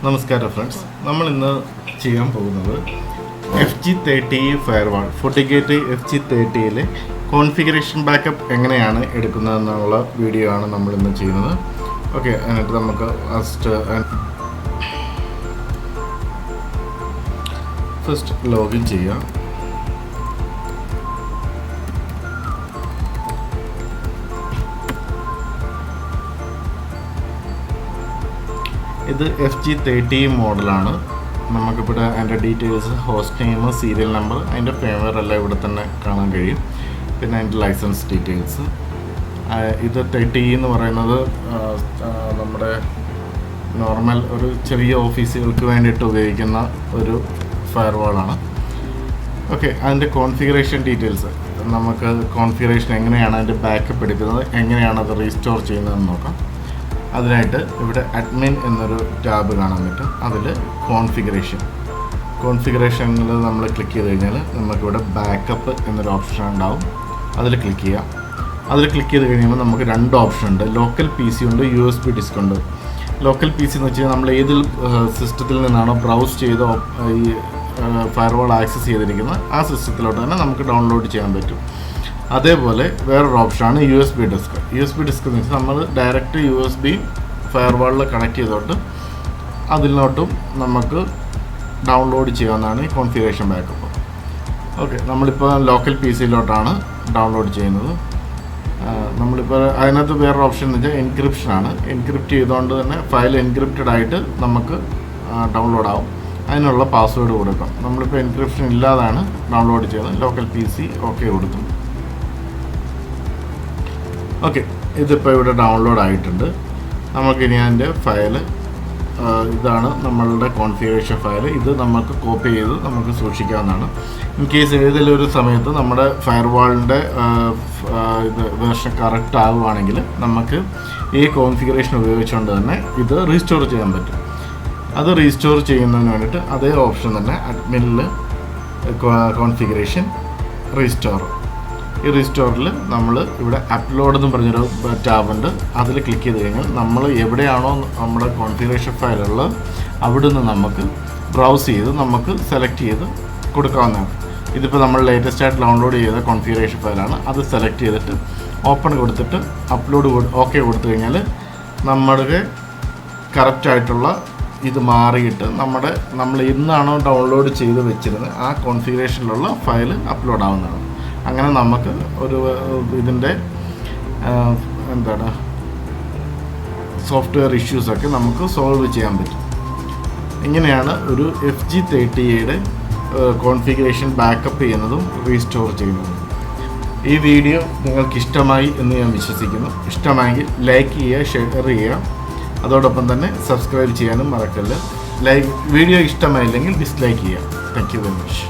നമസ്കാരം ഫ്രണ്ട്സ്, നമ്മൾ ഇന്ന് ചെയ്യാൻ പോകുന്നത് FG-30E ഫയർവാൾ Fortigate FG-30യിലെ കോൺഫിഗറേഷൻ ബാക്കപ്പ് എങ്ങനെയാണ് എടുക്കുന്നതെന്നുള്ള വീഡിയോ ആണ് നമ്മൾ ഇന്ന് ചെയ്യുന്നത്. ഓക്കെ, എന്നിട്ട് നമുക്ക് ഫസ്റ്റ് ലോഗിൻ ചെയ്യാം. ഇത് FG-30 മോഡലാണ്. നമുക്കിവിടെ അതിൻ്റെ details, host name, serial number, അതിൻ്റെ ഫേവർ എല്ലാം ഇവിടെ തന്നെ കാണാൻ കഴിയും. പിന്നെ അതിൻ്റെ ലൈസൻസ് ഡീറ്റെയിൽസ്. ഇത് 30E എന്ന് പറയുന്നത് നമ്മുടെ നോർമൽ ഒരു ചെറിയ ഓഫീസുകൾക്ക് വേണ്ടിയിട്ട് ഉപയോഗിക്കുന്ന ഒരു ഫയർവാളാണ്. ഓക്കെ, അതിൻ്റെ കോൺഫിഗറേഷൻ ഡീറ്റെയിൽസ്, നമുക്ക് കോൺഫിഗറേഷൻ എങ്ങനെയാണ് അതിൻ്റെ ബാക്കപ്പ് എടുക്കുന്നത്, എങ്ങനെയാണ് അത് റീസ്റ്റോർ ചെയ്യുന്നതെന്ന് നോക്കാം. അതിനായിട്ട് ഇവിടെ അഡ്മിൻ എന്നൊരു ടാബ് കാണാൻ പറ്റും. അതിൽ കോൺഫിഗറേഷനിൽ നമ്മൾ ക്ലിക്ക് ചെയ്ത് കഴിഞ്ഞാൽ നമുക്കിവിടെ ബാക്കപ്പ് എന്നൊരു ഓപ്ഷൻ ഉണ്ടാവും. അതിൽ ക്ലിക്ക് ചെയ്യാം. അതിൽ ക്ലിക്ക് ചെയ്ത് കഴിയുമ്പോൾ നമുക്ക് രണ്ട് ഓപ്ഷൻ ഉണ്ട്. ലോക്കൽ PC ഉണ്ട്, USB ഡിസ്ക് ഉണ്ട്. ലോക്കൽ PC എന്ന് വെച്ച് കഴിഞ്ഞാൽ നമ്മൾ ഏത് സിസ്റ്റത്തിൽ നിന്നാണോ ബ്രൗസ് ചെയ്ത് ഈ ഫയർവാൾ ആക്സസ് ചെയ്തിരിക്കുന്നത് ആ സിസ്റ്റത്തിലോട്ട് തന്നെ നമുക്ക് ഡൗൺലോഡ് ചെയ്യാൻ പറ്റും. അതേപോലെ വേറൊരു ഓപ്ഷനാണ് USB ഡിസ്ക്. USB ഡിസ്ക് എന്ന് വെച്ചാൽ നമ്മൾ ഡയറക്റ്റ് USB ഫയർവാളിൽ കണക്ട് ചെയ്തോട്ട് അതിലോട്ടും നമുക്ക് ഡൗൺലോഡ് ചെയ്യാവുന്നതാണ് ഈ കോൺഫിഗറേഷൻ ബാക്കപ്പ്. ഓക്കെ, നമ്മളിപ്പോൾ ലോക്കൽ PCയിലോട്ടാണ് ഡൗൺലോഡ് ചെയ്യുന്നത്. നമ്മളിപ്പോൾ അതിനകത്ത് വേറൊരു ഓപ്ഷൻ എന്ന് വെച്ചാൽ എൻക്രിപ്ഷനാണ്. എൻക്രിപ്റ്റ് ചെയ്തുകൊണ്ട് തന്നെ ഫയൽ എൻക്രിപ്റ്റഡ് ആയിട്ട് നമുക്ക് ഡൗൺലോഡ് ആവും. അതിനുള്ള പാസ്വേഡ് കൊടുക്കാം. നമ്മളിപ്പോൾ എൻക്രിപ്ഷൻ ഇല്ലാതാണ് ഡൗൺലോഡ് ചെയ്യുന്നത്. ലോക്കൽ PC ഓക്കെ കൊടുത്തു. ഓക്കെ, ഇതിപ്പോൾ ഇവിടെ ഡൗൺലോഡ് ആയിട്ടുണ്ട്. നമുക്കിനി അതിൻ്റെ ഫയൽ ഇതാണ് നമ്മളുടെ കോൺഫിഗറേഷൻ ഫയൽ. ഇത് നമുക്ക് കോപ്പി ചെയ്ത് നമുക്ക് സൂക്ഷിക്കാവുന്നതാണ്. ഇൻ കേസ് ഏതെങ്കിലും ഒരു സമയത്ത് നമ്മുടെ ഫയർവാളിൻ്റെ ഇത് വേർഷൻ കറക്റ്റ് ആവുകയാണെങ്കിൽ നമുക്ക് ഈ കോൺഫിഗറേഷൻ ഉപയോഗിച്ചുകൊണ്ട് തന്നെ ഇത് റീസ്റ്റോർ ചെയ്യാൻ പറ്റും. അത് റീസ്റ്റോർ ചെയ്യുന്നതിന് വേണ്ടിയിട്ട് അതേ ഓപ്ഷൻ തന്നെ അഡ്മിനിൽ കോൺഫിഗറേഷൻ റീസ്റ്റോർ. ഈ റീസ്റ്റോറിൽ നമ്മൾ ഇവിടെ അപ്ലോഡ് എന്ന് പറഞ്ഞൊരു ടാബുണ്ട്. അതിൽ ക്ലിക്ക് ചെയ്ത് കഴിഞ്ഞാൽ നമ്മൾ എവിടെയാണോ നമ്മുടെ കോൺഫിഗറേഷൻ ഫയലുള്ളത് അവിടെ നിന്ന് നമുക്ക് ബ്രൗസ് ചെയ്ത് നമുക്ക് സെലക്ട് ചെയ്ത് കൊടുക്കാവുന്നതാണ്. ഇതിപ്പോൾ നമ്മൾ ലേറ്റസ്റ്റ് ആയിട്ട് ഡൗൺലോഡ് ചെയ്ത കോൺഫിഗറേഷൻ ഫയലാണ്. അത് സെലക്ട് ചെയ്തിട്ട് ഓപ്പൺ കൊടുത്തിട്ട് അപ്ലോഡ് ഓക്കെ കൊടുത്തു കഴിഞ്ഞാൽ നമ്മുടെ കറക്റ്റായിട്ടുള്ള ഇത് മാറിയിട്ട് നമ്മൾ എന്നാണോ ഡൗൺലോഡ് ചെയ്ത് വെച്ചിരുന്നത് ആ കോൺഫിഗറേഷനിലുള്ള ഫയൽ അപ്ലോഡ് ആവുന്നതാണ്. അങ്ങനെ നമുക്ക് ഒരു ഇതിൻ്റെ സോഫ്റ്റ്വെയർ ഇഷ്യൂസൊക്കെ നമുക്ക് സോൾവ് ചെയ്യാൻ പറ്റും. ഇങ്ങനെയാണ് ഒരു FG-30യുടെ കോൺഫിഗറേഷൻ ബാക്കപ്പ് ചെയ്യുന്നതും റീസ്റ്റോർ ചെയ്യുന്നതും. ഈ വീഡിയോ നിങ്ങൾക്ക് ഇഷ്ടമായി എന്ന് ഞാൻ വിശ്വസിക്കുന്നു. ഇഷ്ടമായെങ്കിൽ ലൈക്ക് ചെയ്യുക, ഷെയർ ചെയ്യുക. അതോടൊപ്പം തന്നെ സബ്സ്ക്രൈബ് ചെയ്യാനും മറക്കല്ല. വീഡിയോ ഇഷ്ടമായില്ലെങ്കിൽ ഡിസ്ലൈക്ക് ചെയ്യുക. Thank you very much.